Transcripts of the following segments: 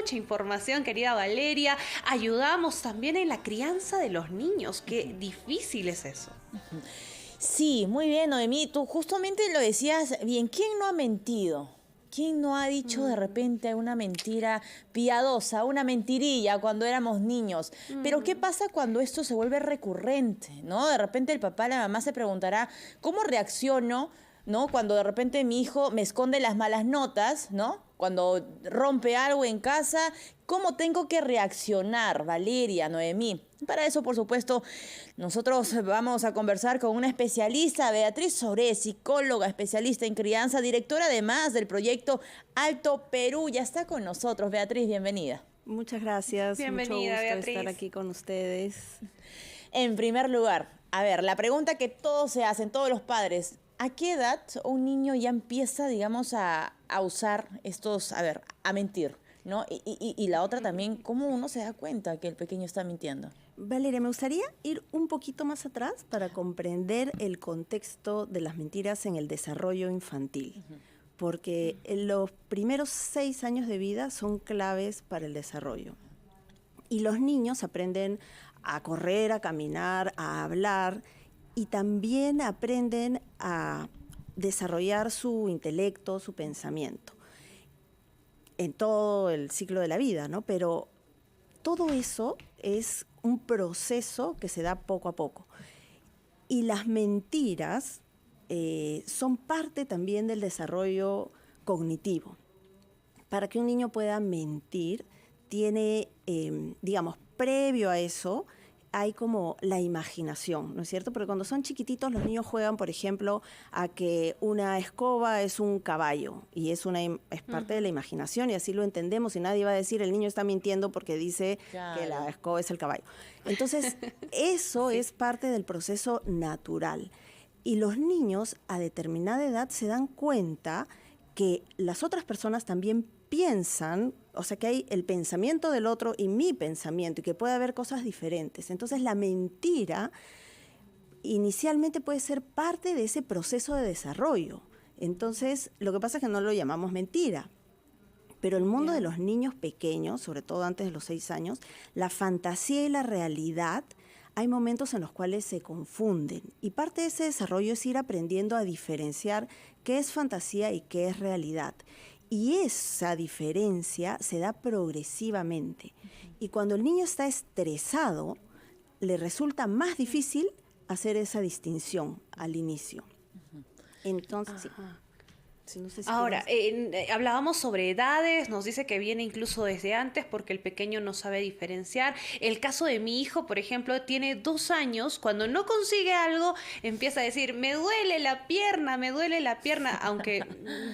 mucha información, querida Valeria. Ayudamos también en la crianza de los niños. Qué difícil es eso. Sí, muy bien, Noemí. Tú justamente lo decías bien. ¿Quién no ha mentido? ¿Quién no ha dicho de repente una mentira piadosa, una mentirilla cuando éramos niños? Pero ¿qué pasa cuando esto se vuelve recurrente, ¿no? De repente el papá, la mamá se preguntará, ¿cómo reacciono, ¿no? Cuando de repente mi hijo me esconde las malas notas, ¿no? Cuando rompe algo en casa, ¿cómo tengo que reaccionar, Valeria, Noemí? Para eso, por supuesto, nosotros vamos a conversar con una especialista, Beatriz Soré, psicóloga, especialista en crianza, directora además del proyecto Alto Perú. Ya está con nosotros. Beatriz, bienvenida. Muchas gracias, mucho Bienvenida, gusto Beatriz. estar aquí con ustedes. En primer lugar, a ver, la pregunta que todos se hacen, todos los padres, ¿a qué edad un niño ya empieza, digamos, a usar estos, a mentir, ¿no? Y la otra también, ¿cómo uno se da cuenta que el pequeño está mintiendo? Valeria, me gustaría ir un poquito más atrás para comprender el contexto de las mentiras en el desarrollo infantil, porque los primeros 6 años de vida son claves para el desarrollo. Y los niños aprenden a correr, a caminar, a hablar, y también aprenden a desarrollar su intelecto, su pensamiento, en todo el ciclo de la vida, ¿no? Pero todo eso es un proceso que se da poco a poco. Y las mentiras son parte también del desarrollo cognitivo. Para que un niño pueda mentir, tiene, digamos, previo a eso, hay como la imaginación, ¿no es cierto? Porque cuando son chiquititos los niños juegan, por ejemplo, a que una escoba es un caballo y es parte de la imaginación y así lo entendemos y nadie va a decir el niño está mintiendo porque dice Claro. que la escoba es el caballo. Entonces, eso es parte del proceso natural. Y los niños a determinada edad se dan cuenta que las otras personas también piensan, o sea que hay el pensamiento del otro y mi pensamiento y que puede haber cosas diferentes. Entonces la mentira inicialmente puede ser parte de ese proceso de desarrollo. Entonces lo que pasa es que no lo llamamos mentira. Pero el mundo de los niños pequeños, sobre todo antes de los 6 años, la fantasía y la realidad, hay momentos en los cuales se confunden. Y parte de ese desarrollo es ir aprendiendo a diferenciar qué es fantasía y qué es realidad. Y esa diferencia se da progresivamente. Y cuando el niño está estresado, le resulta más difícil hacer esa distinción al inicio. Entonces, sí. Sí, no sé si Ahora, hablábamos sobre edades, nos dice que viene incluso desde antes porque el pequeño no sabe diferenciar. El caso de mi hijo, por ejemplo, tiene 2 años, cuando no consigue algo, empieza a decir, me duele la pierna, aunque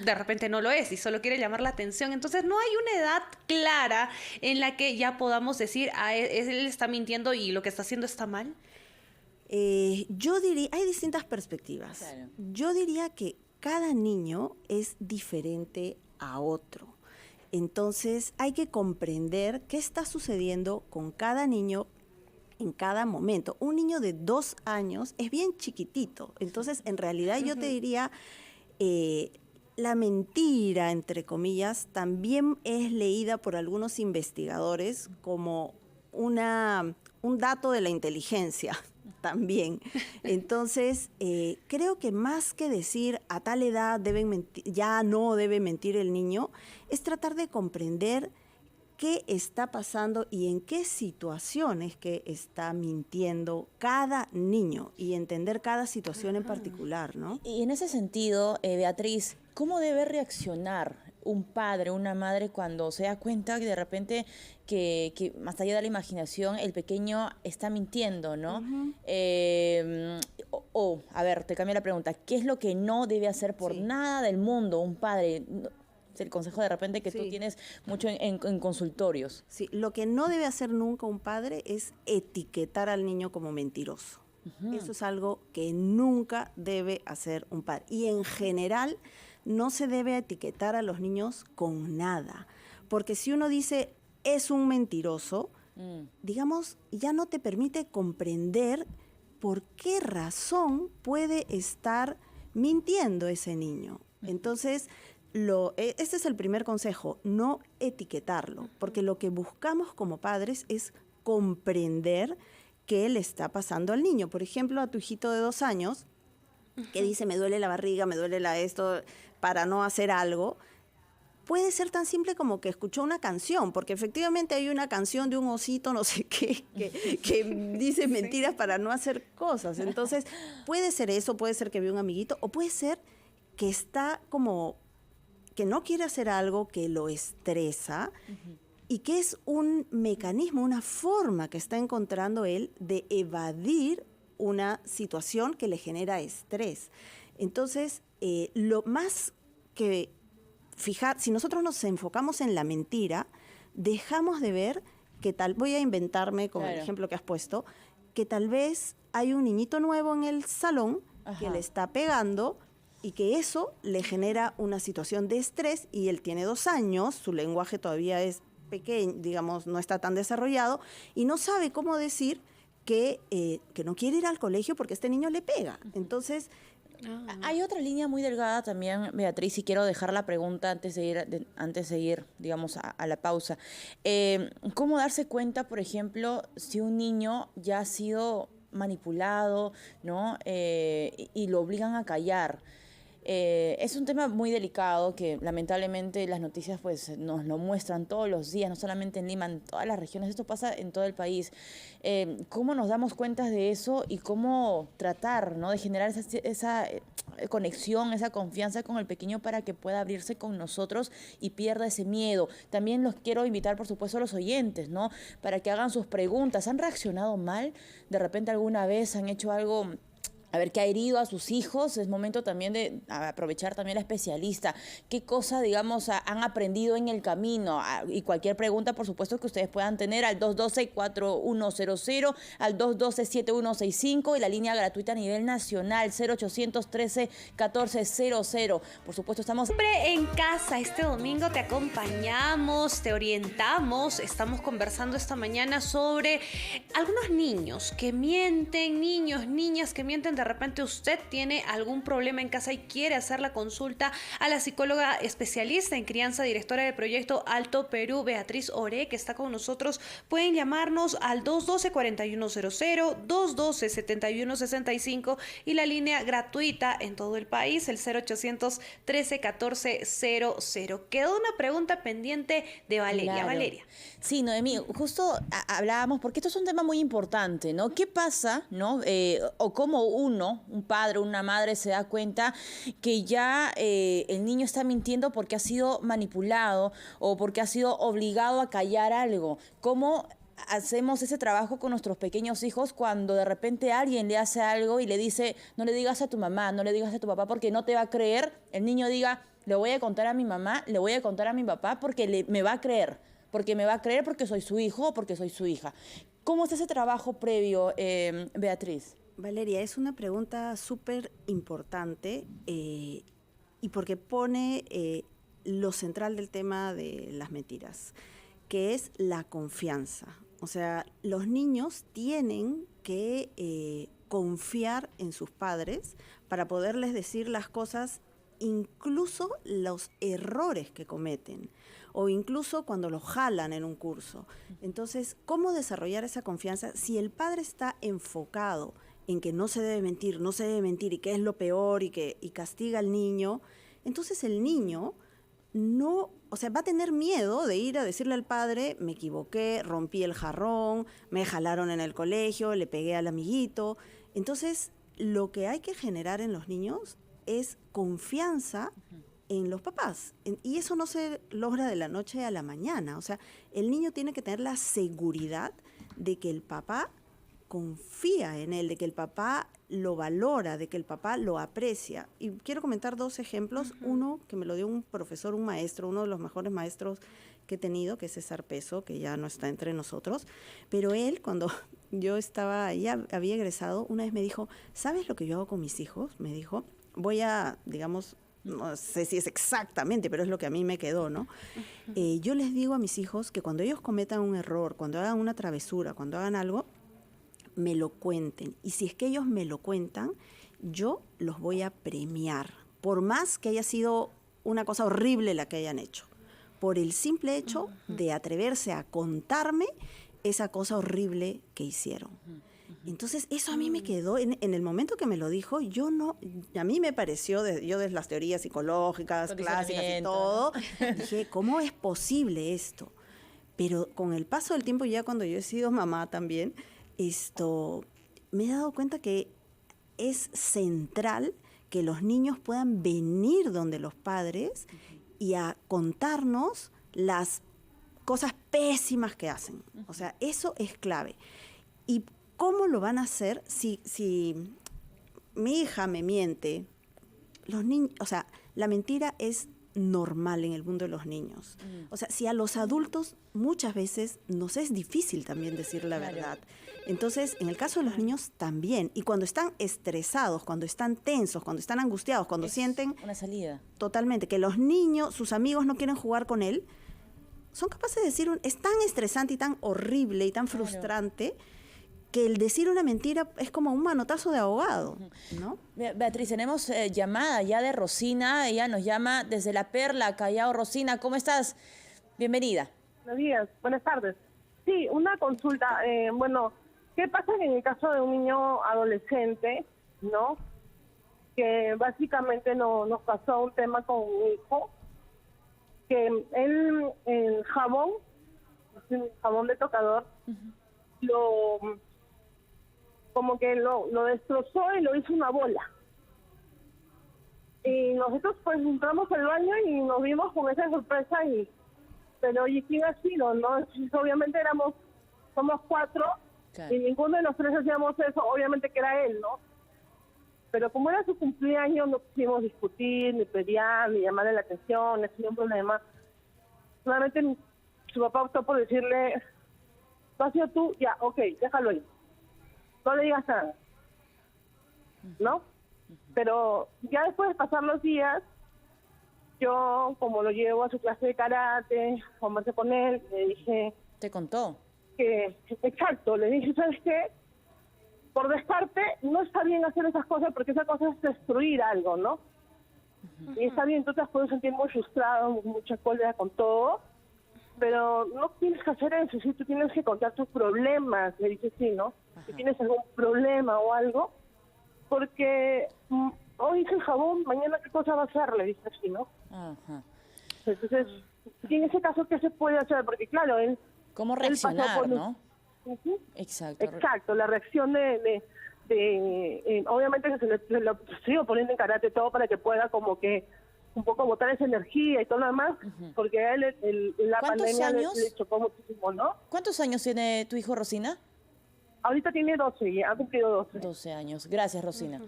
de repente no lo es y solo quiere llamar la atención. Entonces no hay una edad clara en la que ya podamos decir, él está mintiendo y lo que está haciendo está mal. Yo diría, hay distintas perspectivas. Claro. Yo diría que cada niño es diferente a otro. Entonces hay que comprender qué está sucediendo con cada niño en cada momento. Un niño de 2 años es bien chiquitito. Entonces, en realidad yo te diría, la mentira, entre comillas, también es leída por algunos investigadores como un dato de la inteligencia también. Entonces, creo que más que decir a tal edad ya no debe mentir el niño, es tratar de comprender qué está pasando y en qué situaciones que está mintiendo cada niño y entender cada situación en particular, ¿no? Y en ese sentido, Beatriz, ¿cómo debe reaccionar un padre, una madre cuando se da cuenta que de repente que más allá de la imaginación el pequeño está mintiendo, ¿no? A ver, te cambio la pregunta, ¿qué es lo que no debe hacer por nada del mundo un padre? Es el consejo de repente que tú tienes mucho en consultorios. Sí, lo que no debe hacer nunca un padre es etiquetar al niño como mentiroso. Eso es algo que nunca debe hacer un padre. Y en general no se debe etiquetar a los niños con nada. Porque si uno dice es un mentiroso, digamos, ya no te permite comprender por qué razón puede estar mintiendo ese niño. Entonces, Este es el primer consejo, no etiquetarlo, porque lo que buscamos como padres es comprender qué le está pasando al niño. Por ejemplo, a tu hijito de 2 años, que dice, me duele la barriga, me duele esto, para no hacer algo, puede ser tan simple como que escuchó una canción, porque efectivamente hay una canción de un osito, no sé qué, que dice mentiras para no hacer cosas. Entonces, puede ser eso, puede ser que vio un amiguito, o puede ser que está como, que no quiere hacer algo que lo estresa, y que es un mecanismo, una forma que está encontrando él de evadir una situación que le genera estrés. Entonces, lo más que si nosotros nos enfocamos en la mentira, dejamos de ver que voy a inventarme con el ejemplo que has puesto, que tal vez hay un niñito nuevo en el salón que le está pegando y que eso le genera una situación de estrés y él tiene 2 años, su lenguaje todavía es pequeño, digamos, no está tan desarrollado y no sabe cómo decir que no quiere ir al colegio porque este niño le pega. Entonces, hay otra línea muy delgada también, Beatriz, y quiero dejar la pregunta antes de ir, digamos, a la pausa. ¿Cómo darse cuenta, por ejemplo, si un niño ya ha sido manipulado, ¿no? Y lo obligan a callar? Es un tema muy delicado que lamentablemente las noticias pues nos lo muestran todos los días, no solamente en Lima, en todas las regiones, esto pasa en todo el país. ¿Cómo nos damos cuenta de eso y cómo tratar, ¿no?, de generar esa conexión, esa confianza con el pequeño para que pueda abrirse con nosotros y pierda ese miedo? También los quiero invitar, por supuesto, a los oyentes, ¿no?, para que hagan sus preguntas. ¿Han reaccionado mal? ¿De repente alguna vez han hecho algo que ha herido a sus hijos? Es momento también de aprovechar también a la especialista. ¿Qué cosa, digamos, han aprendido en el camino? Y cualquier pregunta, por supuesto, que ustedes puedan tener al 212-4100, al 212-7165 y la línea gratuita a nivel nacional, 0800 13 1400. Por supuesto, estamos siempre en casa. Este domingo te acompañamos, te orientamos. Estamos conversando esta mañana sobre algunos niños que mienten, niños, niñas que mienten. De repente usted tiene algún problema en casa y quiere hacer la consulta a la psicóloga especialista en crianza, directora del proyecto Alto Perú, Beatriz Oré, que está con nosotros. Pueden llamarnos al 212-4100, 212-7165 y la línea gratuita en todo el país, el 0800 13 1400. Quedó una pregunta pendiente de Valeria. Claro. Valeria. Sí, Noemí, justo hablábamos, porque esto es un tema muy importante, ¿no? ¿Qué pasa, no? O cómo un padre o una madre se da cuenta que ya el niño está mintiendo porque ha sido manipulado o porque ha sido obligado a callar algo. ¿Cómo hacemos ese trabajo con nuestros pequeños hijos cuando de repente alguien le hace algo y le dice, no le digas a tu mamá, no le digas a tu papá porque no te va a creer? El niño diga, le voy a contar a mi mamá, le voy a contar a mi papá porque me va a creer. Porque me va a creer porque soy su hijo o porque soy su hija. ¿Cómo es ese trabajo previo, Beatriz? Valeria, es una pregunta súper importante y porque pone lo central del tema de las mentiras, que es la confianza. O sea, los niños tienen que confiar en sus padres para poderles decir las cosas, incluso los errores que cometen o incluso cuando los jalan en un curso. Entonces, ¿cómo desarrollar esa confianza si el padre está enfocado en que no se debe mentir y que es lo peor y castiga al niño? Entonces el niño va a tener miedo de ir a decirle al padre, me equivoqué, rompí el jarrón, me jalaron en el colegio, le pegué al amiguito. Entonces, lo que hay que generar en los niños es confianza en los papás. Y eso no se logra de la noche a la mañana. O sea, el niño tiene que tener la seguridad de que el papá confía en él, de que el papá lo valora, de que el papá lo aprecia. Y quiero comentar 2 ejemplos. Uno que me lo dio un profesor, un maestro, uno de los mejores maestros que he tenido, que es César Peso, que ya no está entre nosotros. Pero él, cuando yo había egresado, una vez me dijo, ¿sabes lo que yo hago con mis hijos? Me dijo, voy a, digamos, no sé si es exactamente, pero es lo que a mí me quedó, ¿no? Yo les digo a mis hijos que cuando ellos cometan un error, cuando hagan una travesura, cuando hagan algo, me lo cuenten. Y si es que ellos me lo cuentan, yo los voy a premiar. Por más que haya sido una cosa horrible la que hayan hecho, por el simple hecho de atreverse a contarme esa cosa horrible que hicieron. Entonces, eso a mí me quedó, en el momento que me lo dijo, a mí me pareció, yo desde las teorías psicológicas, clásicas y todo, dije, ¿cómo es posible esto? Pero con el paso del tiempo, ya cuando yo he sido mamá también, me he dado cuenta que es central que los niños puedan venir donde los padres y a contarnos las cosas pésimas que hacen. O sea, eso es clave. ¿Y cómo lo van a hacer si mi hija me miente? Los niños, o sea, la mentira es normal en el mundo de los niños. O sea, si a los adultos muchas veces nos es difícil también decir la verdad. Entonces, en el caso de los niños también. Y cuando están estresados, cuando están tensos, cuando están angustiados, cuando sienten... Una salida. Totalmente. Que los niños, sus amigos no quieren jugar con él, son capaces de decir, es tan estresante y tan horrible y tan frustrante que el decir una mentira es como un manotazo de ahogado, ¿no? Beatriz, tenemos llamada ya de Rosina. Ella nos llama desde La Perla, Callao. Rosina, ¿cómo estás? Bienvenida. Buenos días, buenas tardes. Sí, una consulta. Bueno, ¿qué pasa en el caso de un niño adolescente, no? Que básicamente nos pasó un tema con mi hijo, que él, el jabón de tocador, como que lo destrozó y lo hizo una bola. Y nosotros pues entramos al baño y nos vimos con esa sorpresa pero oye, ¿quién ha sido? ¿No? Entonces, obviamente somos 4, claro, y ninguno de los 3 hacíamos eso, obviamente que era él, ¿no? Pero como era su cumpleaños, no quisimos discutir, ni pelear, ni llamarle la atención, no tenía un problema. Solamente su papá optó por decirle, ¿lo has sido tú? Ya, ok, déjalo ahí. No le digas nada, ¿no? Pero ya después de pasar los días, yo, como lo llevo a su clase de karate, conversé con él, le dije... ¿Te contó? Exacto, le dije, ¿sabes qué? Por descarte, no está bien hacer esas cosas porque esa cosa es destruir algo, ¿no? Y está bien, tú te puedes sentir muy frustrado, mucha cólera con todo, pero no tienes que hacer eso, sí, tú tienes que contar tus problemas, le dije, sí, ¿no? Si tienes algún problema o algo, porque hoy hice el jabón, mañana qué cosa va a hacer, le dije así, ¿no? Ajá. Entonces, y en ese caso, ¿qué se puede hacer? Porque claro, él... ¿Cómo reaccionar, no? Exacto. Exacto, la reacción obviamente que se lo sigo poniendo en karate todo para que pueda como que un poco botar esa energía y todo lo demás, porque a él la pandemia le chocó muchísimo, ¿no? ¿Cuántos años tiene tu hijo, Rosina? Ahorita tiene 12 y ha cumplido 12. 12 años. Gracias, Rosina.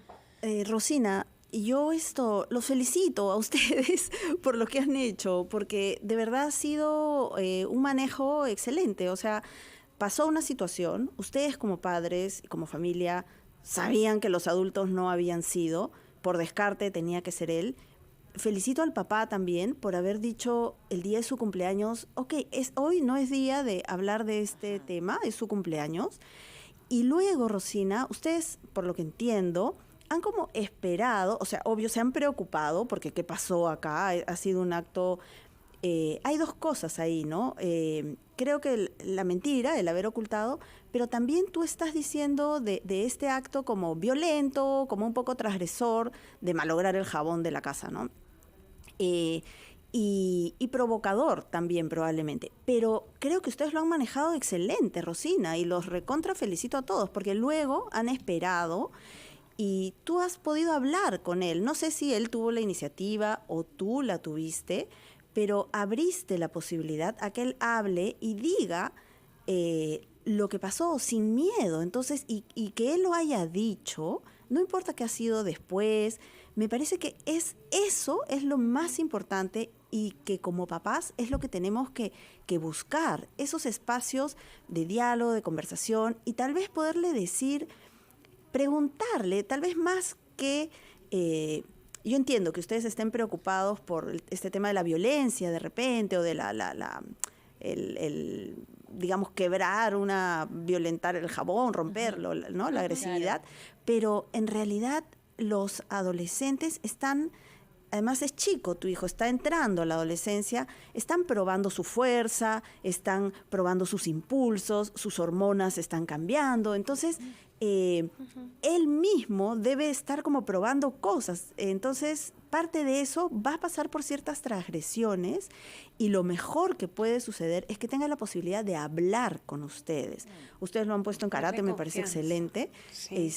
Rosina, yo los felicito a ustedes por lo que han hecho, porque de verdad ha sido un manejo excelente. O sea, pasó una situación, ustedes como padres y como familia sabían que los adultos no habían sido, por descarte tenía que ser él. Felicito al papá también por haber dicho el día de su cumpleaños, ok, hoy no es día de hablar de este tema, es su cumpleaños. Y luego, Rosina, ustedes, por lo que entiendo, han como esperado, o sea, obvio, se han preocupado, porque ¿qué pasó acá? Ha sido un acto... hay dos cosas ahí, ¿no? Creo que la mentira, el haber ocultado, pero también tú estás diciendo de este acto como violento, como un poco transgresor, de malograr el jabón de la casa, ¿no? Y provocador también probablemente. Pero creo que ustedes lo han manejado excelente, Rosina, y los recontra felicito a todos, porque luego han esperado y tú has podido hablar con él. No sé si él tuvo la iniciativa o tú la tuviste, pero abriste la posibilidad a que él hable y diga lo que pasó sin miedo. Entonces, y que él lo haya dicho, no importa qué ha sido después, me parece que eso es lo más importante y que como papás es lo que tenemos que buscar, esos espacios de diálogo, de conversación y tal vez poderle decir, preguntarle, tal vez más que... yo entiendo que ustedes estén preocupados por este tema de la violencia de repente o de digamos, violentar el jabón, romperlo, ¿no? La agresividad. Pero en realidad los adolescentes están además es chico, tu hijo está entrando a la adolescencia, están probando su fuerza, están probando sus impulsos, sus hormonas están cambiando. Entonces, él mismo debe estar como probando cosas. Entonces, parte de eso va a pasar por ciertas transgresiones y lo mejor que puede suceder es que tenga la posibilidad de hablar con ustedes. Ustedes lo han puesto en karate, me parece excelente. Sí.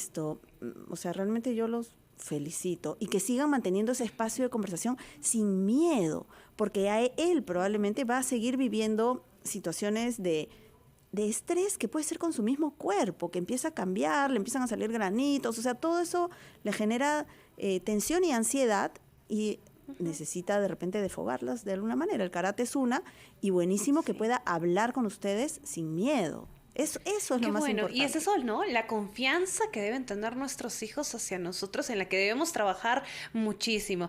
O sea, realmente yo los felicito y que sigan manteniendo ese espacio de conversación sin miedo, porque él probablemente va a seguir viviendo situaciones de estrés que puede ser con su mismo cuerpo, que empieza a cambiar, le empiezan a salir granitos, o sea, todo eso le genera tensión y ansiedad y necesita de repente desfogarlas de alguna manera. El karate es una, y buenísimo que pueda hablar con ustedes sin miedo. Eso es lo más importante. Y es eso, ¿no? La confianza que deben tener nuestros hijos hacia nosotros, en la que debemos trabajar muchísimo.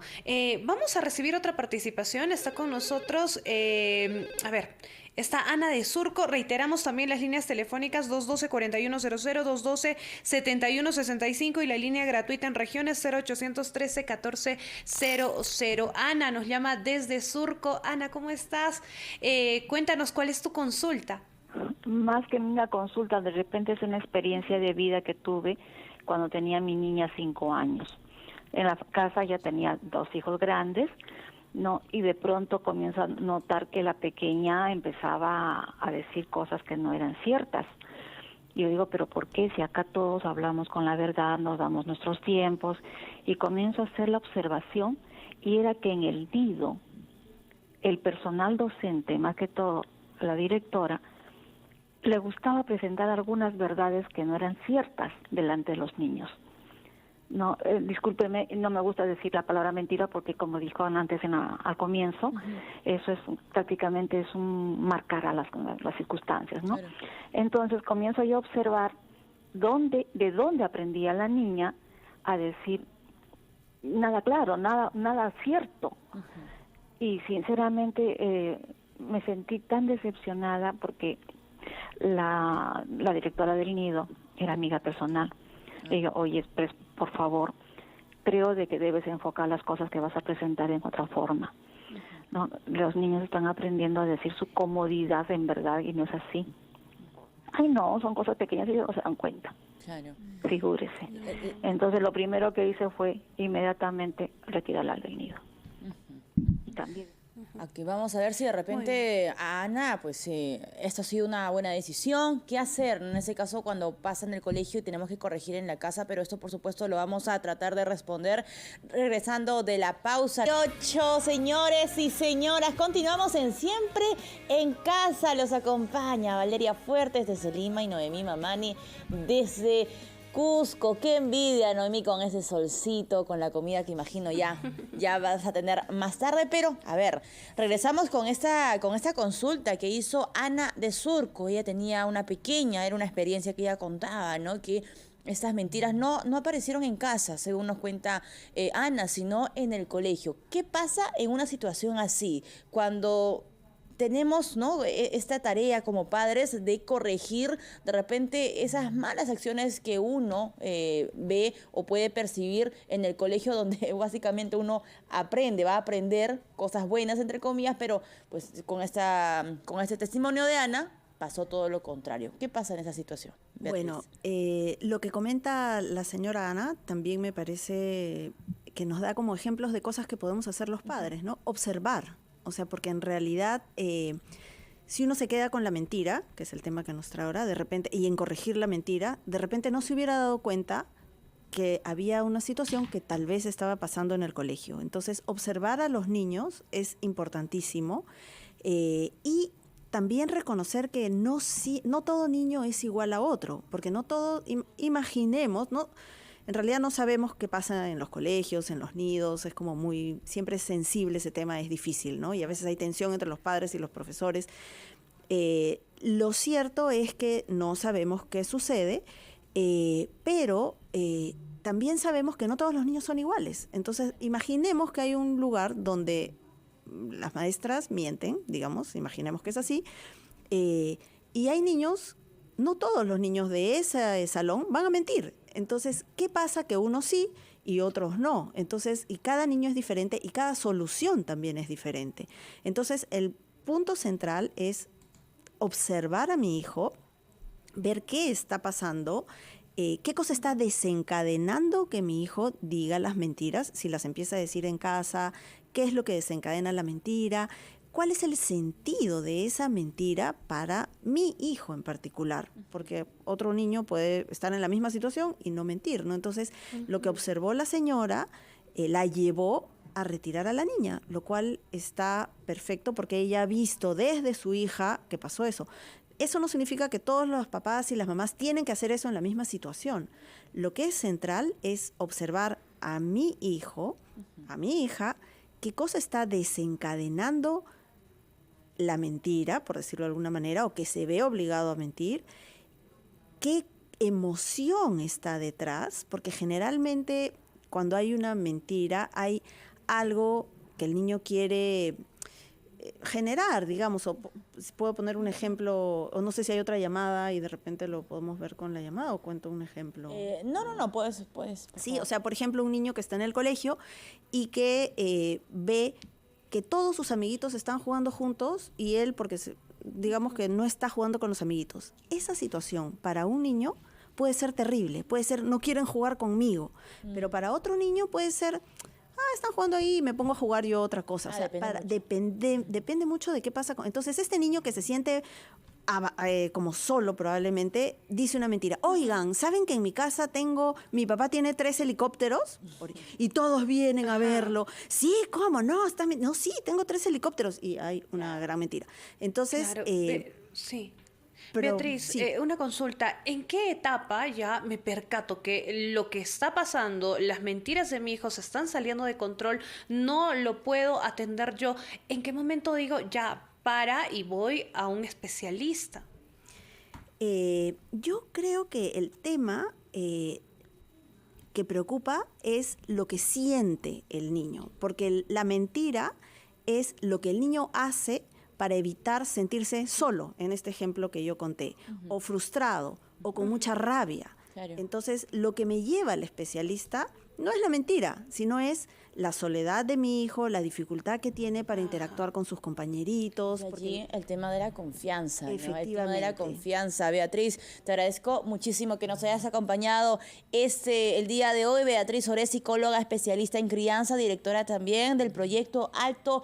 Vamos a recibir otra participación. Está con nosotros, está Ana de Surco. Reiteramos también las líneas telefónicas 212-4100, 212-7165 y la línea gratuita en regiones 0813-1400. Ana nos llama desde Surco. Ana, ¿cómo estás? Cuéntanos cuál es tu consulta. Más que una consulta, de repente es una experiencia de vida que tuve cuando tenía mi niña 5 años. En la casa ya tenía 2 hijos grandes, ¿no? Y de pronto comienzo a notar que la pequeña empezaba a decir cosas que no eran ciertas. Y yo digo, ¿pero por qué? Si acá todos hablamos con la verdad, nos damos nuestros tiempos. Y comienzo a hacer la observación, y era que en el nido, el personal docente, más que todo la directora, le gustaba presentar algunas verdades que no eran ciertas delante de los niños. No, discúlpeme, no me gusta decir la palabra mentira porque, como dijo antes al comienzo, eso es prácticamente es un marcar a las circunstancias, ¿no? Claro. Entonces comienzo yo a observar de dónde aprendía la niña a decir nada claro, nada cierto. Y sinceramente me sentí tan decepcionada porque la directora del nido era amiga personal. Le digo, oye, pues, por favor, creo de que debes enfocar las cosas que vas a presentar en otra forma. No, los niños están aprendiendo a decir su comodidad en verdad y no es así. Ay, no, son cosas pequeñas y ellos no se dan cuenta. Claro. Figúrese. Entonces lo primero que hice fue inmediatamente retirarla del nido. Y también... Aquí vamos a ver si de repente a Ana, pues esto ha sido una buena decisión. ¿Qué hacer en ese caso cuando pasa en el colegio y tenemos que corregir en la casa? Pero esto, por supuesto, lo vamos a tratar de responder regresando de la pausa. 8, señores y señoras, continuamos en Siempre en Casa. Los acompaña Valeria Fuertes desde Lima y Noemí Mamani desde Cusco. Qué envidia, Noemí, con ese solcito, con la comida que imagino ya vas a tener más tarde. Pero, a ver, regresamos con esta consulta que hizo Ana de Surco. Ella tenía una pequeña, era una experiencia que ella contaba, ¿no? Que estas mentiras no aparecieron en casa, según nos cuenta Ana, sino en el colegio. ¿Qué pasa en una situación así? Cuando tenemos, ¿no?, esta tarea como padres de corregir de repente esas malas acciones que uno ve o puede percibir en el colegio, donde básicamente uno va a aprender cosas buenas, entre comillas, pero pues con este testimonio de Ana pasó todo lo contrario. ¿Qué pasa en esa situación, Beatriz? Bueno, lo que comenta la señora Ana también me parece que nos da como ejemplos de cosas que podemos hacer los padres, ¿no? Observar. O sea, porque en realidad, si uno se queda con la mentira, que es el tema que nos trae ahora, de repente, y en corregir la mentira, de repente no se hubiera dado cuenta que había una situación que tal vez estaba pasando en el colegio. Entonces, observar a los niños es importantísimo, y también reconocer que no todo niño es igual a otro, porque no todo, imaginemos, ¿no? En realidad no sabemos qué pasa en los colegios, en los nidos, es como siempre es sensible ese tema, es difícil, ¿no? Y a veces hay tensión entre los padres y los profesores. Lo cierto es que no sabemos qué sucede, pero también sabemos que no todos los niños son iguales. Entonces, imaginemos que hay un lugar donde las maestras mienten, digamos, imaginemos que es así, y hay niños, no todos los niños de ese salón van a mentir. Entonces, ¿qué pasa? Que unos sí y otros no. Entonces, y cada niño es diferente y cada solución también es diferente. Entonces, el punto central es observar a mi hijo, ver qué está pasando, qué cosa está desencadenando que mi hijo diga las mentiras, si las empieza a decir en casa, qué es lo que desencadena la mentira, cuál es el sentido de esa mentira para mi hijo en particular, porque otro niño puede estar en la misma situación y no mentir, ¿no? Entonces, lo que observó la señora la llevó a retirar a la niña, lo cual está perfecto porque ella ha visto desde su hija que pasó eso. Eso no significa que todos los papás y las mamás tienen que hacer eso en la misma situación. Lo que es central es observar a mi hijo, a mi hija, qué cosa está desencadenando la mentira, por decirlo de alguna manera, o que se ve obligado a mentir, qué emoción está detrás, porque generalmente cuando hay una mentira hay algo que el niño quiere generar, digamos, o puedo poner un ejemplo, o no sé si hay otra llamada y de repente lo podemos ver con la llamada, o cuento un ejemplo. No, puedes. Sí, o sea, por ejemplo, un niño que está en el colegio y que ve que todos sus amiguitos están jugando juntos y él, porque digamos que no está jugando con los amiguitos. Esa situación para un niño puede ser terrible, puede ser no quieren jugar conmigo, pero para otro niño puede ser están jugando ahí y me pongo a jugar yo otra cosa. O sea, depende mucho de qué pasa. Entonces, este niño que se siente como solo probablemente, dice una mentira. Oigan, ¿saben que en mi casa mi papá tiene 3 helicópteros? Y todos vienen a verlo. Sí, ¿cómo? No, sí, tengo 3 helicópteros. Y hay una gran mentira. Entonces, claro, sí. Pero, Beatriz, sí. Una consulta. ¿En qué etapa ya me percato que lo que está pasando, las mentiras de mi hijo se están saliendo de control, no lo puedo atender yo? ¿En qué momento digo, ya, para y voy a un especialista? Yo creo que el tema que preocupa es lo que siente el niño, porque la mentira es lo que el niño hace para evitar sentirse solo, en este ejemplo que yo conté, o frustrado, o con mucha rabia. Claro. Entonces, lo que me lleva al especialista no es la mentira, sino es la soledad de mi hijo, la dificultad que tiene para interactuar con sus compañeritos. Y allí el tema de la confianza, ¿no? El tema de la Efectivamente. confianza. Beatriz, te agradezco muchísimo que nos hayas acompañado el día de hoy. Beatriz Oré, psicóloga especialista en crianza, directora también del proyecto Alto